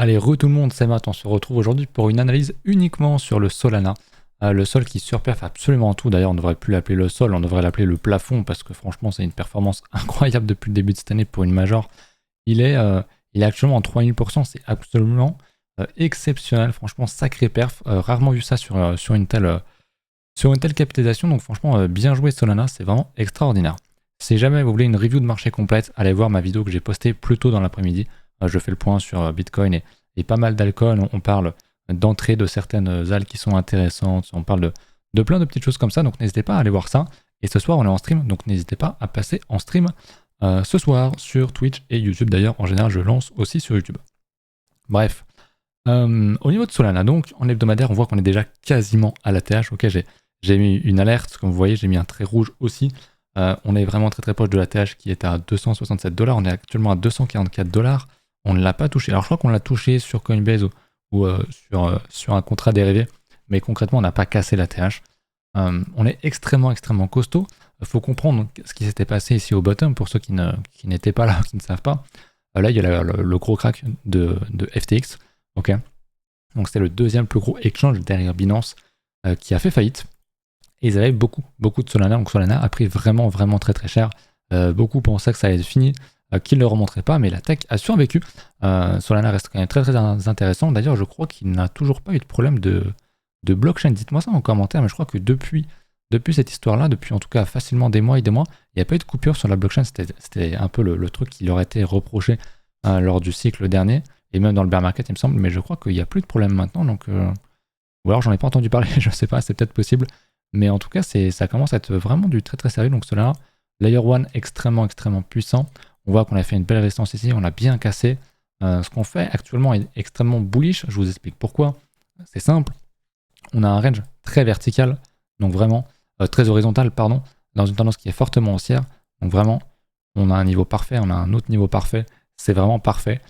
Allez, tout le monde, c'est Matt, on se retrouve aujourd'hui pour une analyse uniquement sur le Solana. Le sol qui surperf absolument tout, d'ailleurs on ne devrait plus l'appeler le sol, on devrait l'appeler le plafond parce que franchement c'est une performance incroyable depuis le début de cette année pour une major. Il est, euh, il est actuellement en 3000%, c'est absolument exceptionnel, franchement sacré perf, rarement vu ça sur une telle capitalisation, donc franchement bien joué Solana, c'est vraiment extraordinaire. Si jamais vous voulez une review de marché complète, allez voir ma vidéo que j'ai postée plus tôt dans l'après-midi. Je fais le point sur Bitcoin et pas mal d'alcool. On parle d'entrée de certaines altes qui sont intéressantes. On parle de plein de petites choses comme ça. Donc n'hésitez pas à aller voir ça. Et ce soir, on est en stream. Donc n'hésitez pas à passer en stream ce soir sur Twitch et YouTube. D'ailleurs, en général, je lance aussi sur YouTube. Bref. Au niveau de Solana, donc en hebdomadaire, on voit qu'on est déjà quasiment à la TH. Ok, j'ai mis une alerte. Comme vous voyez, j'ai mis un trait rouge aussi. On est vraiment très très proche de la TH qui est à 267$. On est actuellement à 244$. On ne l'a pas touché. Alors je crois qu'on l'a touché sur Coinbase ou sur un contrat dérivé, mais concrètement on n'a pas cassé la TH. On est extrêmement costaud. Il faut comprendre ce qui s'était passé ici au bottom pour ceux qui n'étaient pas là, qui ne savent pas. Là il y a le gros crack de FTX. Ok. Donc c'était le deuxième plus gros exchange derrière Binance qui a fait faillite. Et ils avaient beaucoup de Solana, donc Solana a pris vraiment très cher. Beaucoup pensaient que ça allait être fini, qu'il ne remonterait pas, mais la tech a survécu. Solana reste quand même très intéressant. D'ailleurs, je crois qu'il n'a toujours pas eu de problème de blockchain. Dites-moi ça en commentaire, mais je crois que depuis cette histoire-là, depuis en tout cas facilement des mois, il n'y a pas eu de coupure sur la blockchain. C'était un peu le truc qui leur était reproché lors du cycle dernier, et même dans le bear market, il me semble, mais je crois qu'il n'y a plus de problème maintenant. Donc, ou alors j'en ai pas entendu parler, je sais pas, c'est peut-être possible. Mais en tout cas, ça commence à être vraiment du très sérieux. Donc Solana, Layer 1 extrêmement puissant. On voit qu'on a fait une belle résistance ici, on l'a bien cassé. Ce qu'on fait actuellement est extrêmement bullish. Je vous explique pourquoi. C'est simple. On a un range très vertical, donc vraiment très horizontal, pardon, dans une tendance qui est fortement haussière. Donc vraiment, on a un niveau parfait, on a un autre niveau parfait. C'est vraiment parfait.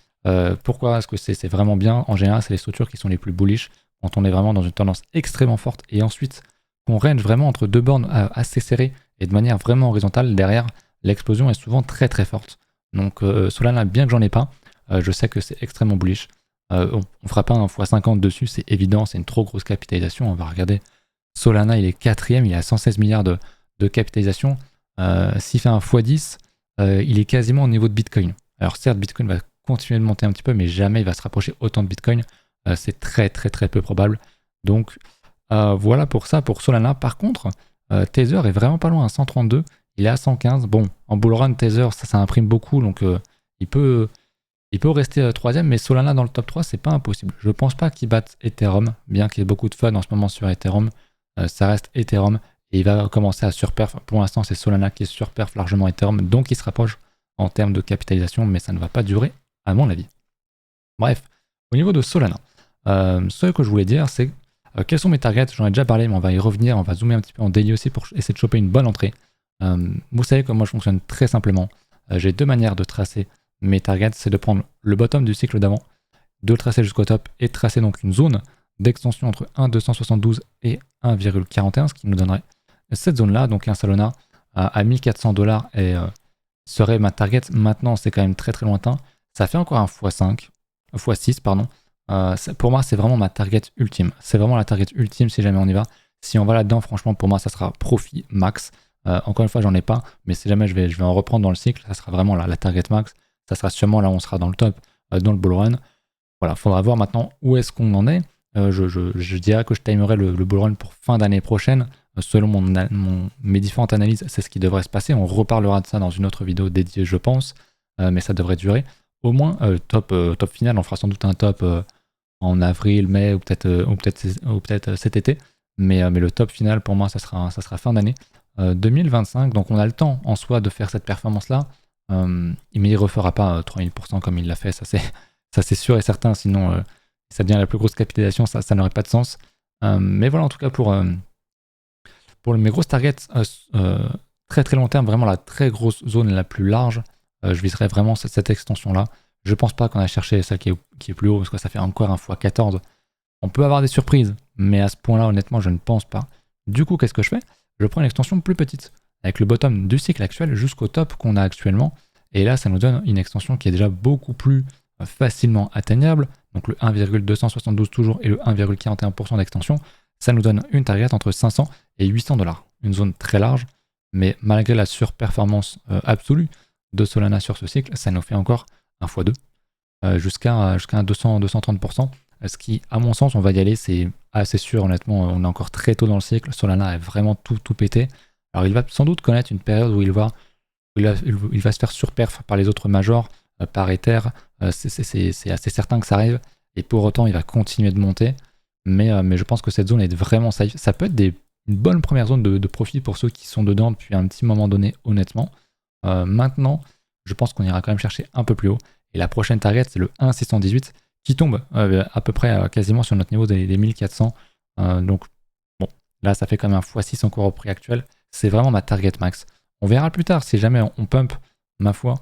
Pourquoi est-ce que c'est vraiment bien? En général, c'est les structures qui sont les plus bullish quand on est vraiment dans une tendance extrêmement forte et ensuite on range vraiment entre deux bornes assez serrées et de manière vraiment horizontale, derrière, l'explosion est souvent très forte. Donc Solana, bien que j'en ai pas, je sais que c'est extrêmement bullish. On fera pas un x50 dessus, c'est évident, c'est une trop grosse capitalisation. On va regarder, Solana, il est quatrième, il a 116 milliards de capitalisation. S'il fait un x10, il est quasiment au niveau de Bitcoin. Alors certes, Bitcoin va continuer de monter un petit peu, mais jamais il va se rapprocher autant de Bitcoin. C'est très peu probable. Donc voilà pour ça, pour Solana. Par contre, Tether est vraiment pas loin à 132, il est à 115. Bon, en bullrun, Tether, ça imprime beaucoup, donc il peut rester troisième, mais Solana dans le top 3, c'est pas impossible. Je pense pas qu'il batte Ethereum, bien qu'il y ait beaucoup de fun en ce moment sur Ethereum. Ça reste Ethereum, et il va commencer à surperf. Pour l'instant, c'est Solana qui surperf largement Ethereum, donc il se rapproche en termes de capitalisation, mais ça ne va pas durer, à mon avis. Bref, au niveau de Solana, ce que je voulais dire, c'est quels sont mes targets? J'en ai déjà parlé, mais on va y revenir. On va zoomer un petit peu en daily aussi pour essayer de choper une bonne entrée. Vous savez que moi je fonctionne très simplement. J'ai deux manières de tracer mes targets. C'est de prendre le bottom du cycle d'avant, de le tracer jusqu'au top et de tracer donc une zone d'extension entre 1,272 et 1,41, ce qui nous donnerait cette zone-là. Donc un Solana à 1400$ et serait ma target. Maintenant, c'est quand même très lointain. Ça fait encore un x6, pardon. Pour moi, c'est vraiment ma target ultime. C'est vraiment la target ultime si jamais on y va. Si on va là-dedans, franchement, pour moi, ça sera profit max. Encore une fois, j'en ai pas, mais si jamais je vais en reprendre dans le cycle, ça sera vraiment la target max. Ça sera sûrement là où on sera dans le top, dans le bull run. Voilà, faudra voir maintenant où est-ce qu'on en est. Je dirais que je timerai le bull run pour fin d'année prochaine. Selon mes différentes analyses, c'est ce qui devrait se passer. On reparlera de ça dans une autre vidéo dédiée, je pense, mais ça devrait durer. Au moins, top final, on fera sans doute un top en avril, mai ou peut-être cet été. Mais le top final pour moi, ça sera fin d'année 2025. Donc on a le temps en soi de faire cette performance-là. Mais il ne refera pas 3000% comme il l'a fait, ça c'est sûr et certain. Sinon, ça devient la plus grosse capitalisation, ça n'aurait pas de sens. Mais voilà, en tout cas pour mes grosses targets très long terme, vraiment la très grosse zone la plus large, je viserai vraiment cette extension-là. Je pense pas qu'on a cherché celle qui est plus haut, parce que ça fait encore un x14. On peut avoir des surprises, mais à ce point-là, honnêtement, je ne pense pas. Du coup, qu'est-ce que je fais? Je prends une extension plus petite, avec le bottom du cycle actuel jusqu'au top qu'on a actuellement. Et là, ça nous donne une extension qui est déjà beaucoup plus facilement atteignable, donc le 1,272 toujours et le 1,41% d'extension, ça nous donne une target entre 500 et 800 $. Une zone très large, mais malgré la surperformance absolue de Solana sur ce cycle, ça nous fait encore un x2 jusqu'à un 200-230%. Ce qui, à mon sens, on va y aller, c'est assez sûr, honnêtement, on est encore très tôt dans le cycle, Solana a vraiment tout pété. Alors il va sans doute connaître une période où il va se faire surperf par les autres majors, par Ether, c'est assez certain que ça arrive, et pour autant il va continuer de monter, mais je pense que cette zone est vraiment safe. Ça peut être une bonne première zone de profit pour ceux qui sont dedans depuis un petit moment donné, honnêtement. Maintenant, je pense qu'on ira quand même chercher un peu plus haut, et la prochaine target c'est le 1,618 qui tombe à peu près quasiment sur notre niveau des 1400, donc bon, là ça fait quand même un x6 encore au prix actuel, c'est vraiment ma target max. On verra plus tard si jamais on pump, ma foi,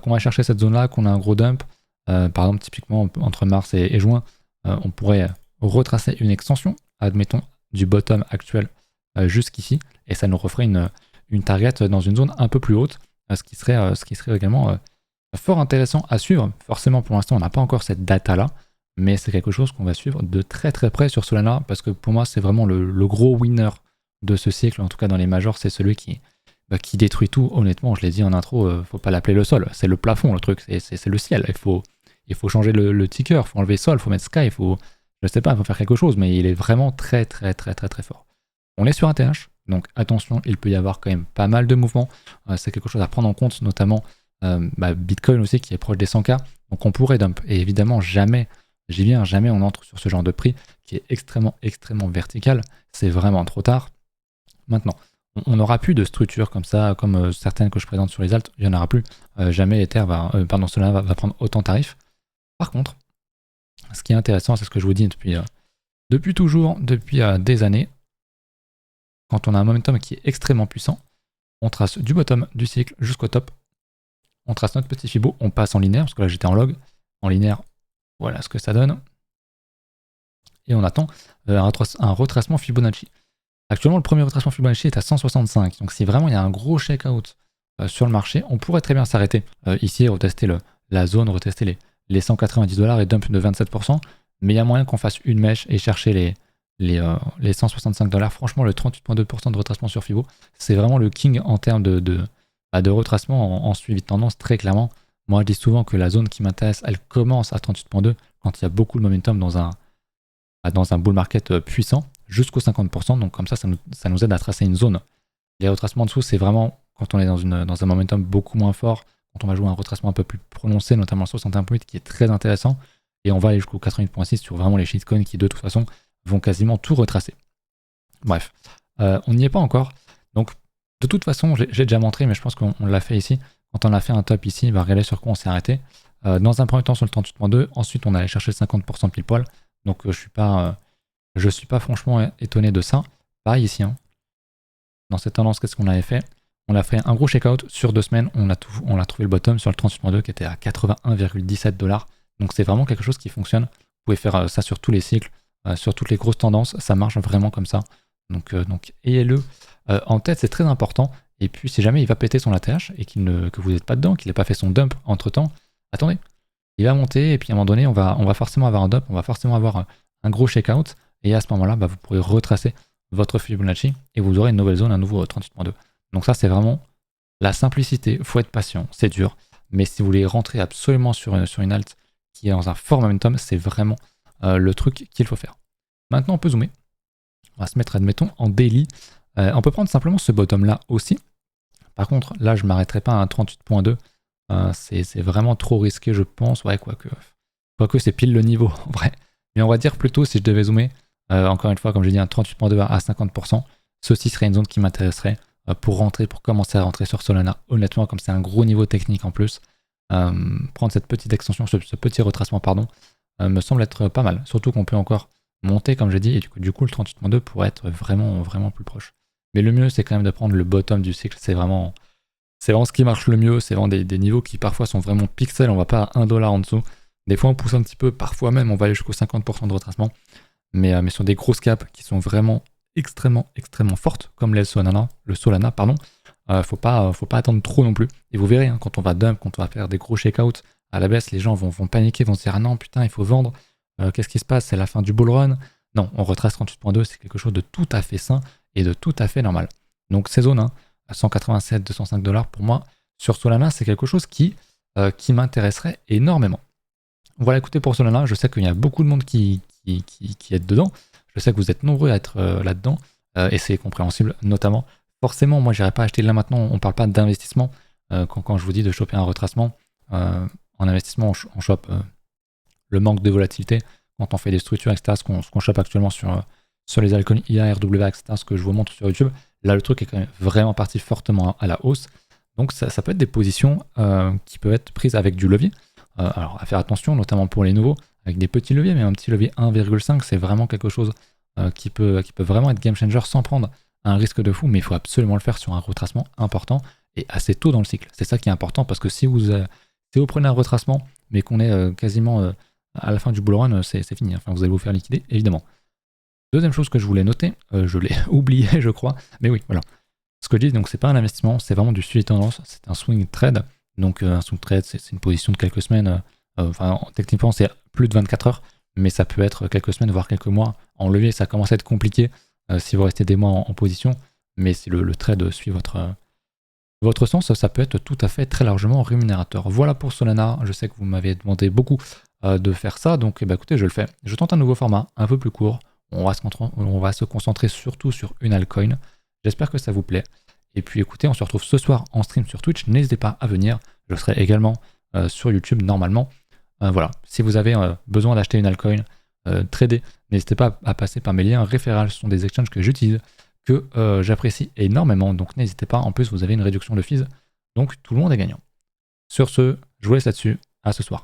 qu'on va chercher cette zone là, qu'on a un gros dump, par exemple typiquement entre mars et juin, on pourrait retracer une extension, admettons du bottom actuel jusqu'ici, et ça nous referait une target dans une zone un peu plus haute, ce qui serait également fort intéressant à suivre. Forcément pour l'instant on n'a pas encore cette data là, mais c'est quelque chose qu'on va suivre de très très près sur Solana, parce que pour moi c'est vraiment le gros winner de ce cycle, en tout cas dans les majors, c'est celui qui détruit tout. Honnêtement, je l'ai dit en intro, faut pas l'appeler le sol, c'est le plafond, le truc, c'est le ciel. Il faut changer le ticker, il faut enlever sol, il faut mettre sky, je sais pas, il faut faire quelque chose, mais il est vraiment très très très très très fort. On est sur un TH, donc attention, il peut y avoir quand même pas mal de mouvements, c'est quelque chose à prendre en compte, notamment Bitcoin aussi qui est proche des 100K, donc on pourrait dump, et évidemment jamais on entre sur ce genre de prix qui est extrêmement vertical, c'est vraiment trop tard. Maintenant, on n'aura plus de structure comme ça, comme certaines que je présente sur les alts, il n'y en aura plus. Jamais Ether Solana va prendre autant de tarifs. Par contre, ce qui est intéressant, c'est ce que je vous dis depuis toujours, depuis des années, quand on a un momentum qui est extrêmement puissant, on trace du bottom du cycle jusqu'au top, on trace notre petit Fibo, on passe en linéaire, parce que là j'étais en log, en linéaire, voilà ce que ça donne, et on attend un retracement Fibonacci. Actuellement, le premier retracement Fibonacci est à 165. Donc si vraiment il y a un gros shake-out sur le marché, on pourrait très bien s'arrêter ici, retester la zone, retester les 190 $ et dump de 27%. Mais il y a moyen qu'on fasse une mèche et chercher les 165 $. Franchement, le 38,2% de retracement sur Fibo, c'est vraiment le king en termes de retracement en suivi de tendance, très clairement. Moi, je dis souvent que la zone qui m'intéresse, elle commence à 38,2 quand il y a beaucoup de momentum dans un bull market puissant, jusqu'au 50%, donc comme ça nous aide à tracer une zone. Les retracements en dessous, c'est vraiment quand on est dans un momentum beaucoup moins fort, quand on va jouer un retracement un peu plus prononcé, notamment le 61.8 qui est très intéressant, et on va aller jusqu'au 88.6 sur vraiment les shitcoins qui de toute façon vont quasiment tout retracer. Bref, on n'y est pas encore, donc de toute façon j'ai déjà montré, mais je pense qu'on l'a fait ici, quand on a fait un top ici, il va regarder sur quoi on s'est arrêté. Dans un premier temps sur le 38.2, ensuite on allait chercher le 50% pile poil, donc je suis pas franchement étonné de ça. Pareil ici, hein. Dans cette tendance, qu'est-ce qu'on avait fait? On a fait un gros checkout sur 2 semaines, on a trouvé le bottom sur le 38.2 qui était à 81,17 $. Donc c'est vraiment quelque chose qui fonctionne. Vous pouvez faire ça sur tous les cycles, sur toutes les grosses tendances, ça marche vraiment comme ça. Donc ayez-le en tête, c'est très important. Et puis si jamais il va péter son ATH et que vous n'êtes pas dedans, qu'il n'ait pas fait son dump entre temps, attendez, il va monter et puis à un moment donné, on va forcément avoir un dump, on va forcément avoir un gros checkout. Et à ce moment-là, vous pourrez retracer votre Fibonacci et vous aurez une nouvelle zone, un nouveau 38.2. Donc ça, c'est vraiment la simplicité. Il faut être patient, c'est dur. Mais si vous voulez rentrer absolument sur une alt qui est dans un fort momentum, c'est vraiment le truc qu'il faut faire. Maintenant, on peut zoomer. On va se mettre, admettons, en daily. On peut prendre simplement ce bottom-là aussi. Par contre, là, je ne m'arrêterai pas à un 38.2. C'est vraiment trop risqué, je pense. Ouais, quoique c'est pile le niveau, en vrai. Mais on va dire plutôt, si je devais zoomer, encore une fois, comme j'ai dit, un 38.2 à 50%, ceci serait une zone qui m'intéresserait pour commencer à rentrer sur Solana. Honnêtement, comme c'est un gros niveau technique en plus, prendre cette petite extension, ce petit retracement, pardon, me semble être pas mal. Surtout qu'on peut encore monter, comme j'ai dit, et du coup, le 38.2 pourrait être vraiment, vraiment plus proche. Mais le mieux, c'est quand même de prendre le bottom du cycle. C'est vraiment ce qui marche le mieux. C'est vraiment des niveaux qui parfois sont vraiment pixels. On va pas à 1 $ en dessous. Des fois, on pousse un petit peu. Parfois même, on va aller jusqu'au 50% de retracement. Mais sur des grosses caps qui sont vraiment extrêmement fortes, comme le Solana, faut pas attendre trop non plus. Et vous verrez, hein, quand on va dump, quand on va faire des gros check-out à la baisse, les gens vont paniquer, vont se dire ah non putain il faut vendre. qu'est-ce qui se passe, c'est la fin du bull run. Non, on retrace 38.2, c'est quelque chose de tout à fait sain et de tout à fait normal. Donc ces zones, à 187, 205 $, pour moi, sur Solana, c'est quelque chose qui m'intéresserait énormément. Voilà, écoutez, pour Solana, je sais qu'il y a beaucoup de monde qui est dedans. Je sais que vous êtes nombreux à être là-dedans, et c'est compréhensible, notamment. Forcément, moi, j'irai pas acheter là maintenant, on ne parle pas d'investissement. Quand je vous dis de choper un retracement, en investissement, on chope le manque de volatilité quand on fait des structures, etc. Ce qu'on chope actuellement sur les altcoins IA, RWA, etc. Ce que je vous montre sur YouTube. Là, le truc est quand même vraiment parti fortement à la hausse. Donc, ça peut être des positions qui peuvent être prises avec du levier. Alors, à faire attention, notamment pour les nouveaux, avec des petits leviers, mais un petit levier 1,5, c'est vraiment quelque chose qui peut vraiment être game changer sans prendre un risque de fou, mais il faut absolument le faire sur un retracement important et assez tôt dans le cycle. C'est ça qui est important, parce que si vous prenez un retracement, mais qu'on est quasiment à la fin du bull run, c'est fini. Enfin, vous allez vous faire liquider, évidemment. Deuxième chose que je voulais noter, je l'ai oublié, je crois, mais oui, voilà. Ce que je dis, donc c'est pas un investissement, c'est vraiment du suivi tendance, c'est un swing trade. Donc un swing trade, c'est une position de quelques semaines, enfin techniquement c'est plus de 24 heures, mais ça peut être quelques semaines, voire quelques mois. En levier, ça commence à être compliqué si vous restez des mois en position, mais si le trade suit votre sens, ça peut être tout à fait très largement rémunérateur. Voilà pour Solana, je sais que vous m'avez demandé beaucoup de faire ça, donc écoutez, je le fais. Je tente un nouveau format, un peu plus court, on va se concentrer surtout sur une altcoin. J'espère que ça vous plaît. Et puis écoutez, on se retrouve ce soir en stream sur Twitch. N'hésitez pas à venir. Je serai également sur YouTube normalement. Voilà. Si vous avez besoin d'acheter une altcoin, trader, n'hésitez pas à passer par mes liens référals. Ce sont des exchanges que j'utilise, que j'apprécie énormément. Donc n'hésitez pas. En plus, vous avez une réduction de fees. Donc tout le monde est gagnant. Sur ce, je vous laisse là-dessus. À ce soir.